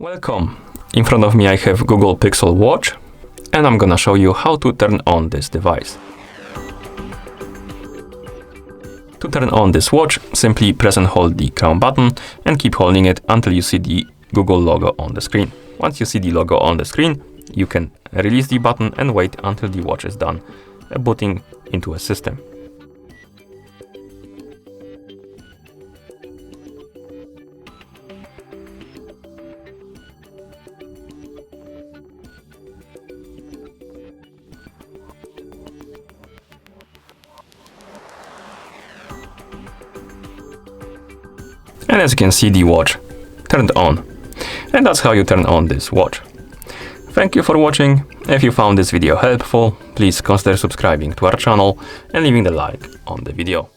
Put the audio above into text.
Welcome! In front of me I have Google Pixel Watch and I'm gonna show you how to turn on this device. To turn on this watch, simply press and hold the crown button and keep holding it until you see the Google logo on the screen. Once you see the logo on the screen, you can release the button and wait until the watch is done booting into a system. And as you can see, the watch turned on. And that's how you turn on this watch. Thank you for watching. If you found this video helpful, please consider subscribing to our channel and leaving a like on the video.